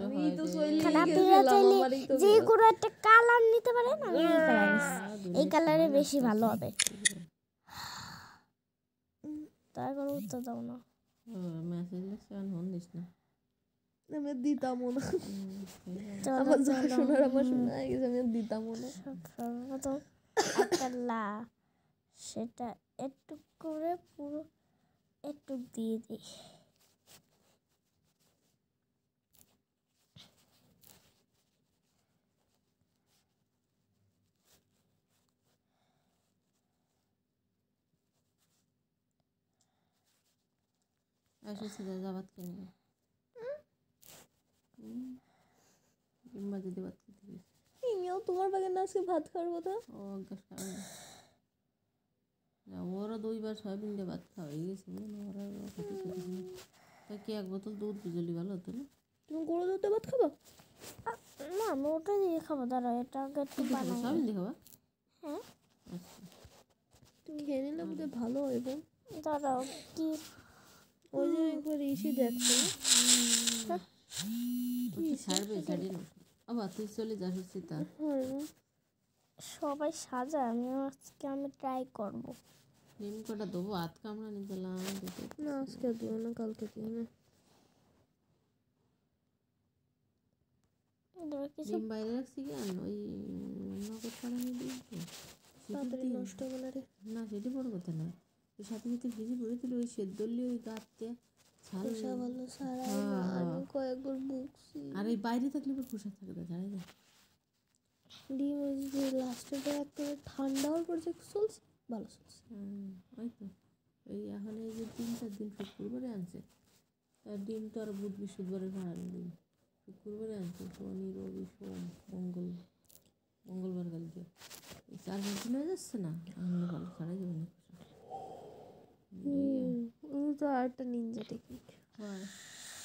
আমি তো সইলি আপনারা চাইলে যে কোনো একটা কালার নিতে পারেন। আমি এই কালারে বেশি ভালো হবে। তার কোনো উত্তর দাও না। মেসেজ লিখছে আর হন দিস না। আমি দিতামও না। আমার শোনার আমার শোনা হয়ে গেছে, আমি দিতামও না। সর্বপ্রথম একটা সেটা একটু করে পুরো একটু দিয়ে দিই। এসেছে দাদা ভাত খেয়ে নেবে। কিংবা যদি ভাত খেতে দিস তুমিও তোমার বাগে না আজকে ভাত খাওয়ার কথা। ও অজ্ঞাস খাবে না, ওরা 2 বার সয়াবিন দিয়ে ভাত খাওয়া হয়ে গেছে। ওরা তাই কি 1 বোতল দুধ বিজলি ভালো হতো না? তুমি গরু দুধে ভাত খাবো? না আমি ওটা দিয়ে খাবো। দাঁড়াও এটা আগে একটু বানাবো। সয়াবিন দিয়ে খাবা? হ্যাঁ আচ্ছা তুমি খেয়ে নিলে বোধহয় ভালো হইবে। দাঁড়াও কি ওই যে একবার এসে দেখো ছাড়বে ছাড়ি না। আবার তুই চলে যাস হচ্ছে তা সবাই সাজায়। আমি ট্রাই করবো। ডিম কটা দেবো, হাত কামড়া নিয়ে গেলাম। না আজকে দিও না, কালকে দিও না। ডিম বাইরে রাখছি কেন? ওই নগদ পাড়ানি ডিম তো তাড়াতাড়ি নষ্ট হবে না রে। না সেটি বড় কথা না, ওই সাথে সাথে ভিজে পড়ে দিলে ওই সেদ্ধলি ওই গাছতে খোসা ভালো সারাই না। আমি কয়েকবার বুকছি। আর এই বাইরে থাকলে খোসা থাকে না, জানাই না। ডিম ওই যে লাস্টেটা একটা ঠান্ডা হওয়ার পর যে চলছে ভালো চলছে। ওই তো ওই এখন এই যে 3-4 দিন শুক্রবারে আনছে, তার ডিম তো আর বুধ বৃহস্পতিবারে ভাড়ানো ডিম। শুক্রবারে আনছে, শনি রবি সোম মঙ্গলবার কালকে 4-5 দিন হয়ে যাচ্ছে না। ভালো ছাড়াই যাবে না খোসা। তো আর একটা নিনজা টেকনিক।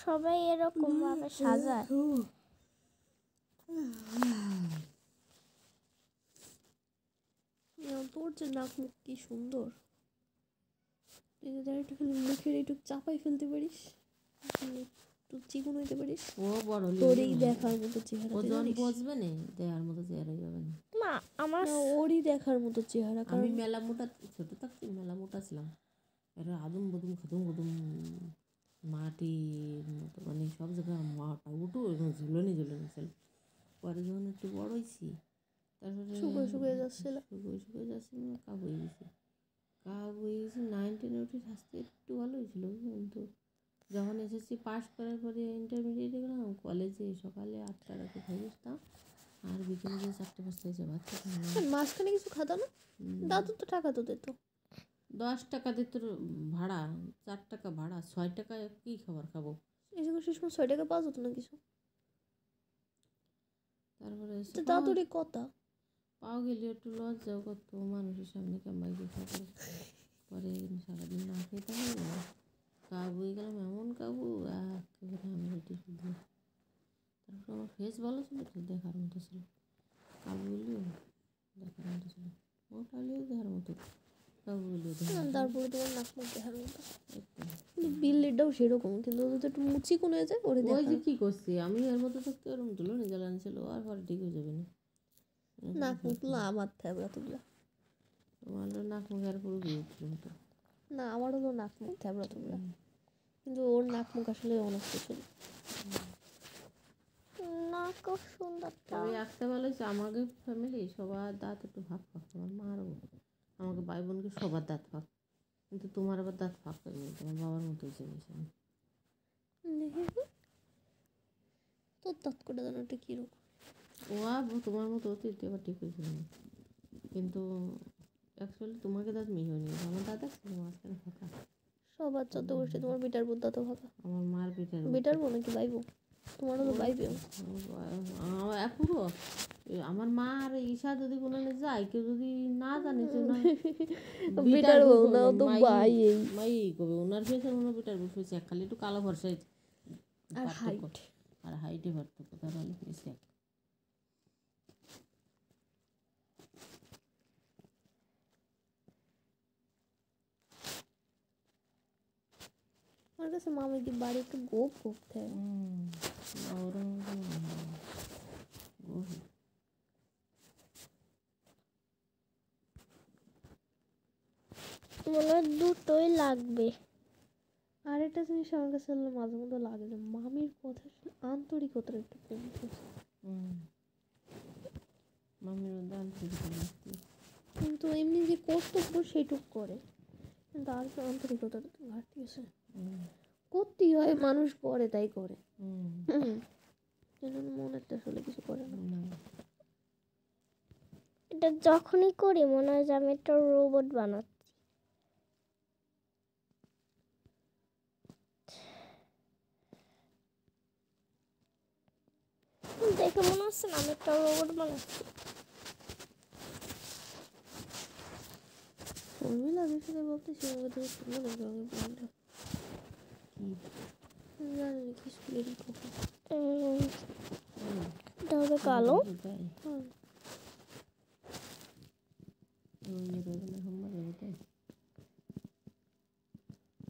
সবাই এরকম ভাবে সাজায়। তোর যে নাক মুখ কি সুন্দর। একটু খালি মুখের একটু চাপাই ফেলতে পারিস, একটু চিকন হইতে পারিস। ও বড় তোরই দেখার মতো চেহারা। ওজন বসবে না, দেখার মতো চেহারাই হবে না। না আমার ওরই দেখার মতো চেহারা। আমি মেলা মোটা ছোট থাকছি, মেলা মোটা ছিলাম। এরা আদম বদুম খাদুম মাটির মতো, মানে সব জায়গায় মাটা উঠো এবং ঝুলনি ছিল। পরে যখন একটু বড় হয়েছি, তারপরে শুকিয়ে যাচ্ছিল, কাব হয়ে গেছি। 9, 10 উঠে স্বাস্থ্য একটু ভালো হয়েছিল, কিন্তু যখন এসএসসি পাস করার পরে ইন্টারমিডিয়েটে গেলাম, কলেজে সকালে 8টার আগে খাই বসতাম, আর বিকেলে যে 4-5টা এসে ভাত খেতাম। মাঝখানে কিছু খাতো না? দাদু তো টাকা তো দিত। 10 টাকা দিত ভাড়া, 4 টাকা ভাড়া, 6 টাকা কী খাবার খাবো? এই যে সে সময় 6 টাকা পাওয়া যেত না কিছু। তারপরে দাদুরই কথা পাও গেলে একটু লজ্জাও কত, মানুষের সামনে কামাই দিয়ে খাবো। পরে সারাদিন না খেয়ে থাকবো, কাবু হয়ে গেলাম, এমন কাবু একেবারে আমি হেঁটে শুধু। তারপর আমার ফেস ভালো ছিল তো, দেখার মতো ছিল। কাবু হলেও দেখার মতো ছিল, মোটা হলেও দেখার মতো, কাবু হলেও দেখার। তারপরে তোমার নাক মুখ দেখার মতো। বিল্লিটাও সেরকম, কিন্তু ওদের তো একটু মুচি কোন হয়ে যায়। ওই যে কী করছি আমি এর মতো থাকতে, ওরকম তুলো নিয়ে জ্বালানি ছিল, আর পরে ঠিক হয়ে যাবে না। নাক মুখ তুলো আমার থ্যাবড়া তুললা। তোমার নাক মুখ আর পুরো বিয়ে ছিল হতো না, আমারও তো নাক মুখ থ্যাবড়া তুললা, কিন্তু ওর নাক মুখ আসলে অনেক কিছু। না খুব সুন্দর। তবে একটা ভালো হয়েছে, আমাকে ফ্যামিলি সবার দাঁত একটু ফাঁক ফাঁক, তোমার মারও আমাকে ভাই বোনকে সবার দাঁত ফাঁক, কিন্তু তোমার আবার দাঁত ফাঁক হয়নি, তোমার বাবার মতো হয়েছে গেছে। তোর দাঁত করে দেন ওটা কীরকম? তোমার মতো হতে আবার ঠিক হয়েছিল না, কিন্তু অ্যাকচুয়ালি তোমাকে দাঁত মিহি হয়নি, আমার দাঁত আছে মাঝখানে ফাঁকা। সবার যত বসে তোমার বিটার বোধ দাঁতও ফাঁকা। আমার মার বিটার বো নাকি বাইবো? তোমারও তো বাইবে পুরো। আমার মা আর ঈশা যদি কোনো যায়, কেউ যদি না জানে যে বিটার বউ না, তো ভাই মাই কবে ওনার ফেসে ওনার বিটার বউ ফেসে খালি একটু কালো ভরসা আর হাইটে পার্থক্য, তাহলে ফেসে আমার কাছে মামি কি বাড়ি একটু গোপ গোপ থাকে। ওরকম মনে হয় দুটোই লাগবে। আর একটা জিনিস আমার কাছে মাঝে মধ্যে লাগে যে মামির কথা আন্তরিকতার একটু কমছে। মামির মধ্যে আন্তরিকতা লাগছে, কিন্তু এমনি যে কর্তব্য সেইটুক করে, কিন্তু আর আন্তরিকতার তো ঘাটতি আছে। করতেই হয়, মানুষ করে তাই করে, মনের তো আসলে কিছু করে না। এটা যখনই করি মনে হয় যে আমি একটা রোবট বানাচ্ছি। দেখে মনে হচ্ছে না আমি একটা রোবট বানাচ্ছি। শর্মিলা আগের সাথে বলতেছি আমাকে মনে হয় আমি বললাম জানি না কি স্কুলেরই কথা। এটা হবে কালো।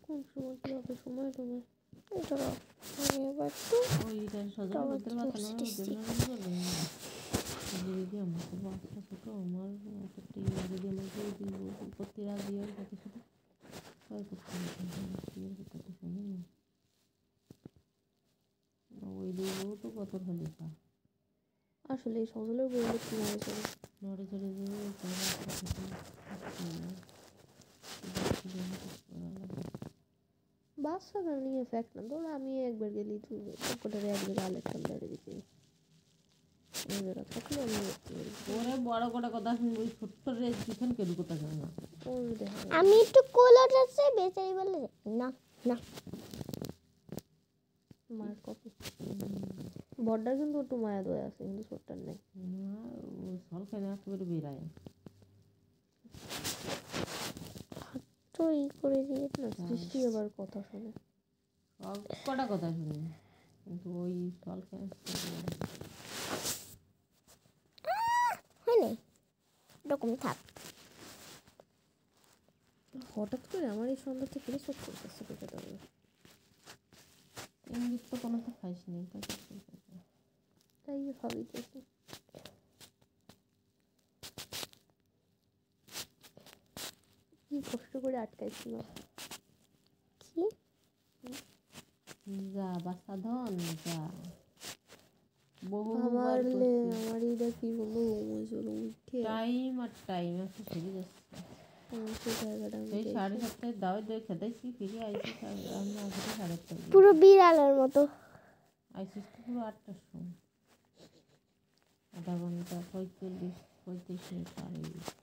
কোন সময় কি হবে সময় তোমার? ধরো আমি এবার তো আসলে এই সজলের বইগুলো কি হয়েছে নড়ে চড়ে বাচ্চা গান নিয়ে ফ্যাক্ট না। ধরো আমি একবার গেলি তুই সবকটারে একবার আলেকজান্ডারে দিতে থাকলে আমি বড় বড় কথা শুনবো, ছোট্ট রে পিছন কেন কথা জানো না। আমি একটু কোলাটা চাই বেচারি বলে না না মার কপি বড়টার কিন্তু একটু মায়া দয়া আছে, কিন্তু ছোটটার নেই। সল খাই না একেবারে বেড়ায় তো ই করে দিয়ে না সৃষ্টি আবার কথা শোনে, সব কটা কথা শুনি, কিন্তু ওই সল খাই হয়নি এরকম থাক। হঠাৎ করে আমার এই সন্ধ্যা থেকে চোখ করতেছে পেটে ধরে। ইংলিশ তো কোনো তো খাইস নি, তাই ভাবিতেছি কি কষ্ট করে আটকাইছিল। কি যা বাচ্চা ধন যা বহু আমার এইটা কি বলবো উঠে টাইম আর টাইম একটু ফিরে যাচ্ছে। সেই জায়গাটা সেই 7:30 দাওয়াত দিয়ে খেতেছি, ফিরে আইসি আমি আসতে 8:30 পুরো বিড়ালের মতো আইসিস তো পুরো 8টার সময়, আধা ঘন্টা 35 মিনিট পার হয়ে গেছে।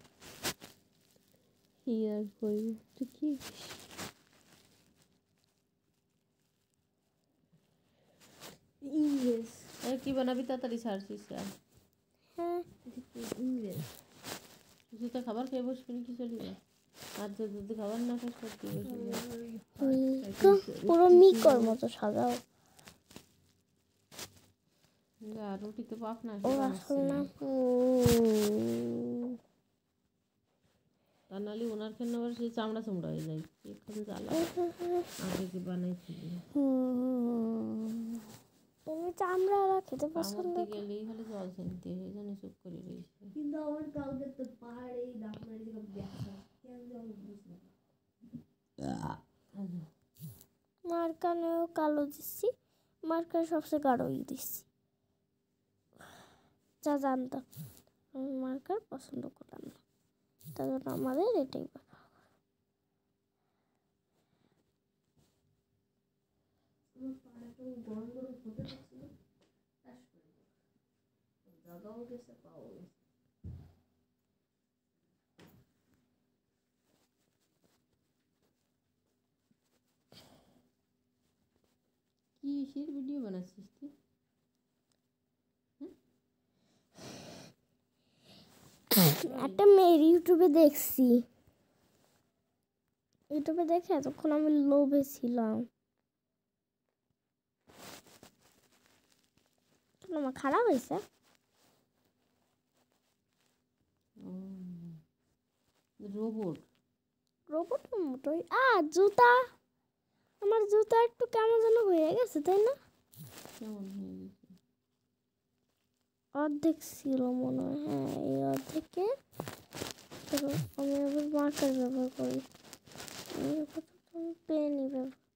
কি আর বলবো, তুই কি ইংরেজ কি বানাবি তাড়াতাড়ি ছাড়ছিস আর হ্যাঁ ইংরেজ কিছু তো খাবার খেয়ে বসবি কি চলি না, আর যদি খাবার না খাস করতে বসবি পুরো মিকর মতো সাজাও। আর রুটিতে পাক না ও আসল না তা নাহলে ওনার খেয়ে আবার সেই চামড়া চামড়া হয়ে যায়, এখানে জ্বালা আগে কি বানাইছিলি তুমি চামড়া খেতে পছন্দ করতে গেলেই হলে জল চিনতে এই জন্য চুপ করে রয়েছে। কিন্তু আমার কাউকে তো পাহাড়েই দাপনারি থেকে দেখা কেন জল বুঝতে মার কানেও কালো দিচ্ছি, মার কানে সবচেয়ে গাঢ়ই দিচ্ছি, যা জানতাম আমি মার্কার পছন্দ করলাম না, তার জন্য আমাদের এটাই গরম গরম হতে পারছিল জায়গাও গেছে পাও গেছে। কি কিসের ভিডিও বানাচ্ছিস তুই? একটা মেয়ের ইউটিউবে দেখছি, ইউটিউবে দেখে এতক্ষণ আমি লোভে ছিলাম। আমার খারাপ হয়েছে রোবট রোবট মোটই জুতা, আমার জুতা একটু কেমন যেন হয়ে গেছে তাই না, কেমন হয়ে গেছে অর্ধেক ছিল মনে হয়, হ্যাঁ এই অর্ধেকে আমি আবার মার্কার ব্যবহার করি। পেনই ব্যবহার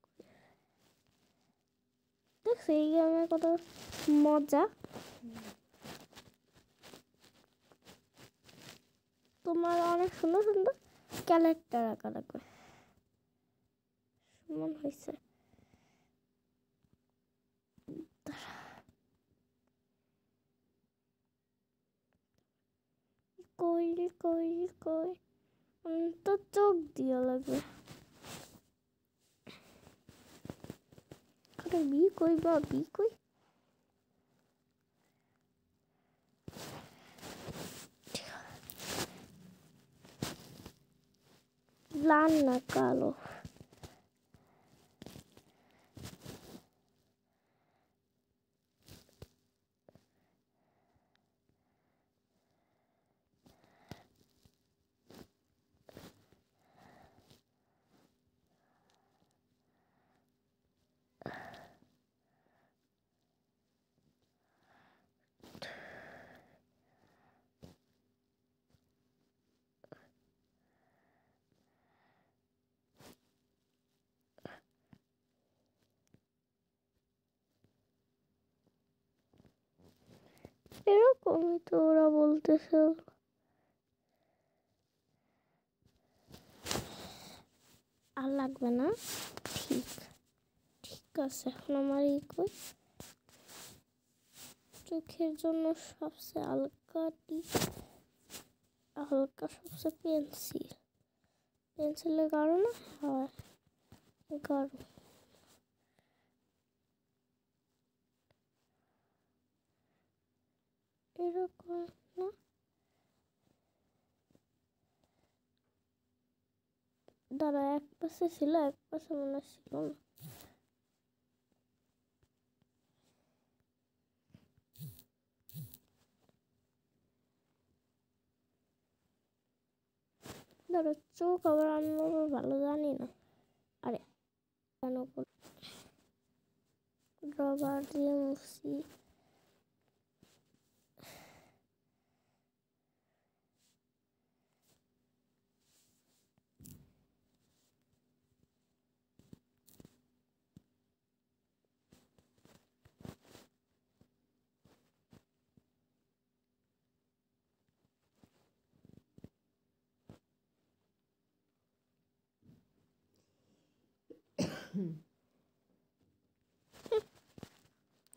দেখছি এই গেমের কত মজা। তোমার অনেক সুন্দর সুন্দর ক্যারেক্টার আঁকা লাগবে। সুমন হয়েছে কই কই কই তো চোখ দিয়া লাগবে। বি কই বা বি কই লাল না কালো। এরকমই তো ওরা বলতেছে। আর লাগবে না, ঠিক ঠিক আছে। এখন আমার এই কই চোখের জন্য সবচেয়ে হালকা হালকা সবচেয়ে পেন্সিলের গাঢ় না হয় গাঢ়। এরকম না, দাঁড়া এক পাশে ছিল এক পাশে মনে ছিল না। ধরো চোখ আবার আমি আবার ভালো জানি না। আরে কেন রবার দিয়ে মুছি।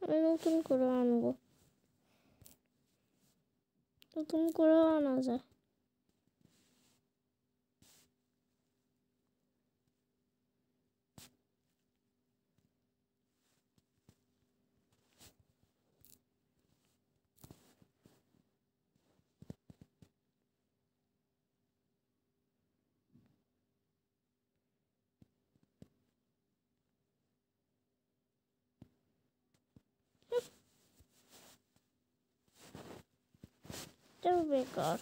আমি নতুন করে আনবো, নতুন করে আনা যায়। বেকার